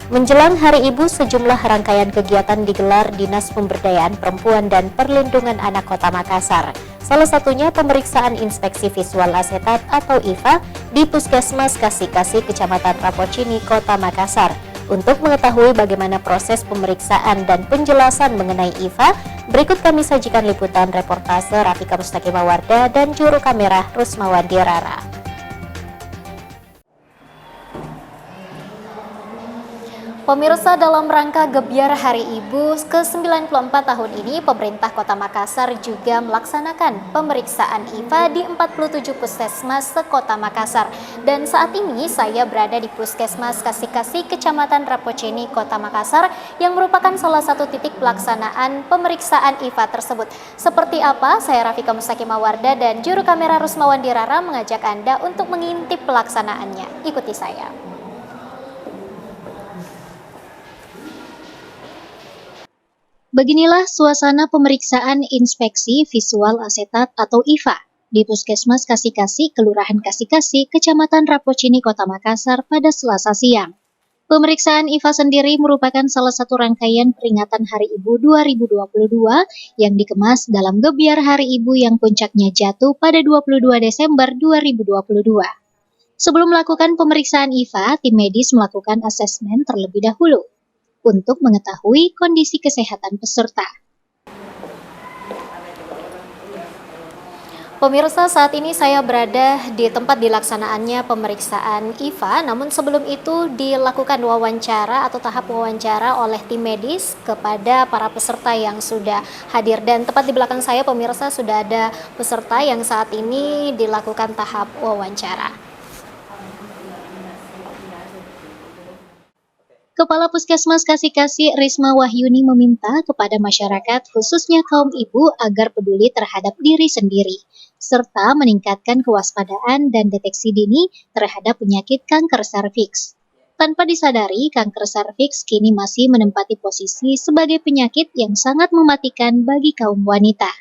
Menjelang Hari Ibu, sejumlah rangkaian kegiatan digelar Dinas Pemberdayaan Perempuan dan Perlindungan Anak Kota Makassar. Salah satunya pemeriksaan inspeksi visual asetat atau IVA di Puskesmas Kasih-Kasih Kecamatan Rapocini, Kota Makassar. Untuk mengetahui bagaimana proses pemeriksaan dan penjelasan mengenai IVA, berikut kami sajikan liputan reportase Rafika Mustaqimawarda dan juru kamera Rusmawati Rara. Pemirsa, dalam rangka Gebyar Hari Ibu ke-94 tahun ini, pemerintah Kota Makassar juga melaksanakan pemeriksaan IVA di 47 puskesmas se-Kota Makassar. Dan saat ini saya berada di Puskesmas Kasih-Kasih Kecamatan Rapocini, Kota Makassar, yang merupakan salah satu titik pelaksanaan pemeriksaan IVA tersebut. Seperti apa? Saya Rafika Mustaqimawarda dan juru kamera Rusmawati Rara mengajak Anda untuk mengintip pelaksanaannya. Ikuti saya. Beginilah suasana pemeriksaan inspeksi visual asetat atau IVA di Puskesmas Kasih-Kasih, Kelurahan Kasih-Kasih, Kecamatan Rapocini, Kota Makassar pada Selasa siang. Pemeriksaan IVA sendiri merupakan salah satu rangkaian peringatan Hari Ibu 2022 yang dikemas dalam Gebyar Hari Ibu yang puncaknya jatuh pada 22 Desember 2022. Sebelum melakukan pemeriksaan IVA, tim medis melakukan asesmen terlebih dahulu untuk mengetahui kondisi kesehatan peserta. Pemirsa, saat ini saya berada di tempat dilaksanaannya pemeriksaan IVA, namun sebelum itu dilakukan wawancara atau tahap wawancara oleh tim medis kepada para peserta yang sudah hadir. Dan tepat di belakang saya, pemirsa, sudah ada peserta yang saat ini dilakukan tahap wawancara. Kepala Puskesmas Kasih-Kasih Risma Wahyuni meminta kepada masyarakat, khususnya kaum ibu, agar peduli terhadap diri sendiri, serta meningkatkan kewaspadaan dan deteksi dini terhadap penyakit kanker serviks. Tanpa disadari, kanker serviks kini masih menempati posisi sebagai penyakit yang sangat mematikan bagi kaum wanita.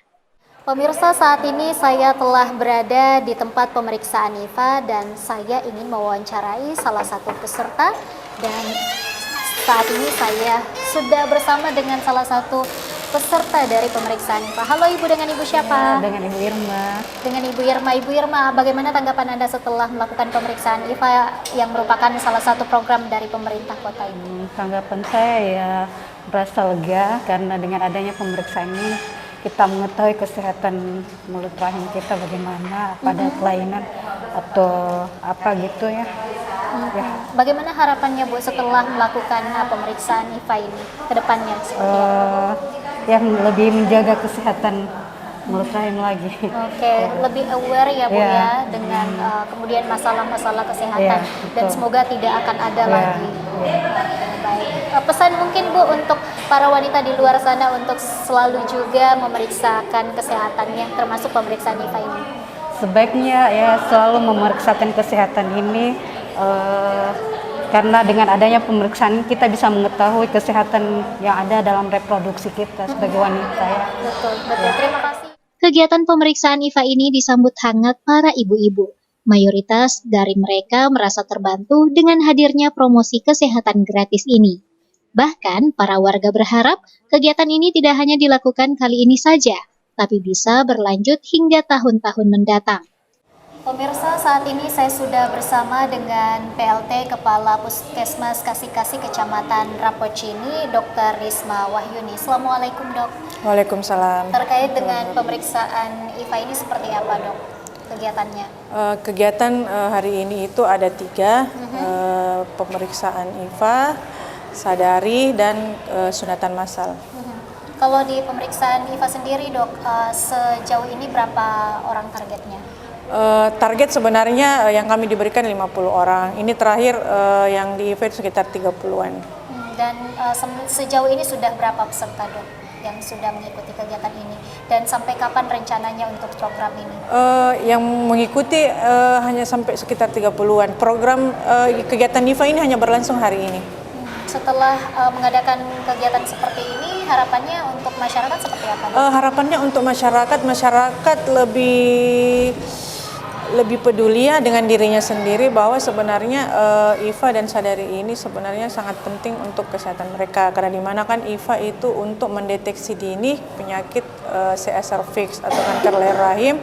Pemirsa, saat ini saya telah berada di tempat pemeriksaan IVA dan saya ingin mewawancarai salah satu peserta, dan saat ini saya sudah bersama dengan salah satu peserta dari pemeriksaan IVA. Halo Ibu, dengan Ibu siapa? Dengan Ibu Irma. Dengan Ibu Irma. Ibu Irma, bagaimana tanggapan Anda setelah melakukan pemeriksaan IVA yang merupakan salah satu program dari pemerintah kota ini? Tanggapan saya ya merasa lega karena dengan adanya pemeriksaan ini kita mengetahui kesehatan mulut rahim kita bagaimana, pada kelainan atau apa gitu ya. Ya. Bagaimana harapannya Bu setelah melakukan pemeriksaan IVA ini ke depannya? Yang lebih menjaga kesehatan mulut rahim lagi. Oke, lebih aware ya Bu ya dengan kemudian masalah-masalah kesehatan, dan semoga tidak akan ada lagi. Baik, pesan mungkin Bu untuk para wanita di luar sana untuk selalu juga memeriksakan kesehatannya, termasuk pemeriksaan IVA ini. Sebaiknya ya selalu memeriksakan kesehatan ini, karena dengan adanya pemeriksaan kita bisa mengetahui kesehatan yang ada dalam reproduksi kita sebagai wanita ya. Betul. Terima kasih. Kegiatan pemeriksaan IVA ini disambut hangat para ibu-ibu. Mayoritas dari mereka merasa terbantu dengan hadirnya promosi kesehatan gratis ini. Bahkan para warga berharap kegiatan ini tidak hanya dilakukan kali ini saja, tapi bisa berlanjut hingga tahun-tahun mendatang. Pemirsa, saat ini saya sudah bersama dengan PLT Kepala Puskesmas Kasih-Kasih Kecamatan Rapocini, Dr. Risma Wahyuni. Assalamualaikum Dok. Waalaikumsalam. Terkait dengan pemeriksaan IVA ini seperti apa Dok kegiatannya? Kegiatan hari ini itu ada 3, pemeriksaan IVA, sadari, dan sunatan massal. Kalau di pemeriksaan IVA sendiri Dok, sejauh ini berapa orang targetnya? Target sebenarnya yang kami diberikan 50 orang. Ini terakhir yang di event sekitar 30-an. Dan sejauh ini sudah berapa peserta Dok yang sudah mengikuti kegiatan ini? Dan sampai kapan rencananya untuk program ini? Yang mengikuti hanya sampai sekitar 30-an. Program kegiatan IVA ini hanya berlangsung hari ini. Setelah mengadakan kegiatan seperti ini, harapannya untuk masyarakat seperti apa? Harapannya untuk masyarakat lebih lebih peduli ya dengan dirinya sendiri, bahwa sebenarnya IFA dan Sadari ini sebenarnya sangat penting untuk kesehatan mereka, karena dimana kan IFA itu untuk mendeteksi dini penyakit CA cervix atau kanker leher rahim,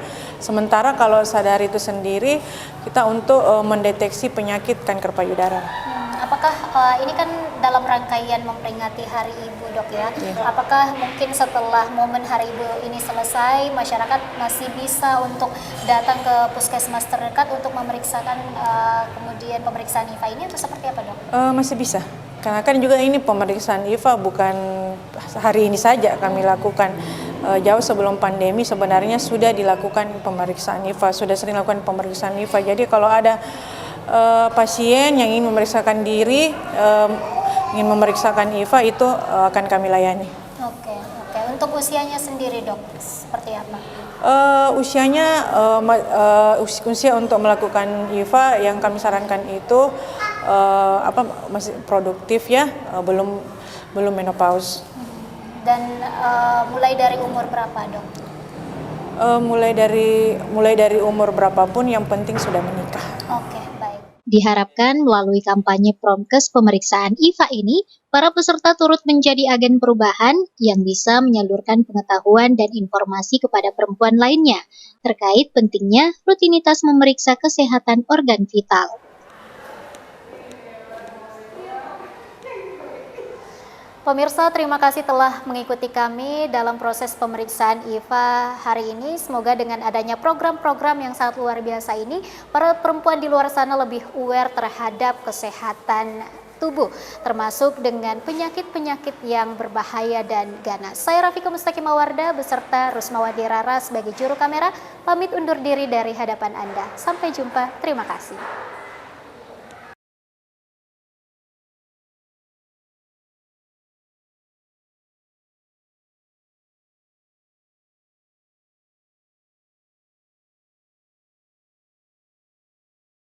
sementara kalau Sadari itu sendiri kita untuk mendeteksi penyakit kanker payudara. Apakah ini kan dalam rangkaian memperingati Hari Ibu, Dok ya? Apakah mungkin setelah momen Hari Ibu ini selesai, masyarakat masih bisa untuk datang ke puskesmas terdekat untuk memeriksakan kemudian pemeriksaan IFA ini, atau seperti apa, Dok? Masih bisa, karena kan juga ini pemeriksaan IFA bukan hari ini saja kami lakukan. Jauh sebelum pandemi sebenarnya sudah dilakukan pemeriksaan IFA, sudah sering lakukan pemeriksaan IFA. Jadi kalau ada pasien yang ingin memeriksakan diri, ingin memeriksakan IFA, itu akan kami layani. Oke. Untuk usianya sendiri, Dok, seperti apa? Usianya usia untuk melakukan IFA yang kami sarankan itu masih produktif ya, belum menopause. Dan mulai dari umur berapa, Dok? Mulai dari umur berapapun, yang penting sudah menikah. Oke, baik. Diharapkan melalui kampanye Promkes pemeriksaan IFA ini, para peserta turut menjadi agen perubahan yang bisa menyalurkan pengetahuan dan informasi kepada perempuan lainnya terkait pentingnya rutinitas memeriksa kesehatan organ vital. Pemirsa, terima kasih telah mengikuti kami dalam proses pemeriksaan IFA hari ini. Semoga dengan adanya program-program yang sangat luar biasa ini, para perempuan di luar sana lebih aware terhadap kesehatan tubuh, termasuk dengan penyakit-penyakit yang berbahaya dan ganas. Saya Rafika Mustaqimawarda beserta Rusmawati Rara sebagai juru kamera, pamit undur diri dari hadapan Anda. Sampai jumpa, terima kasih.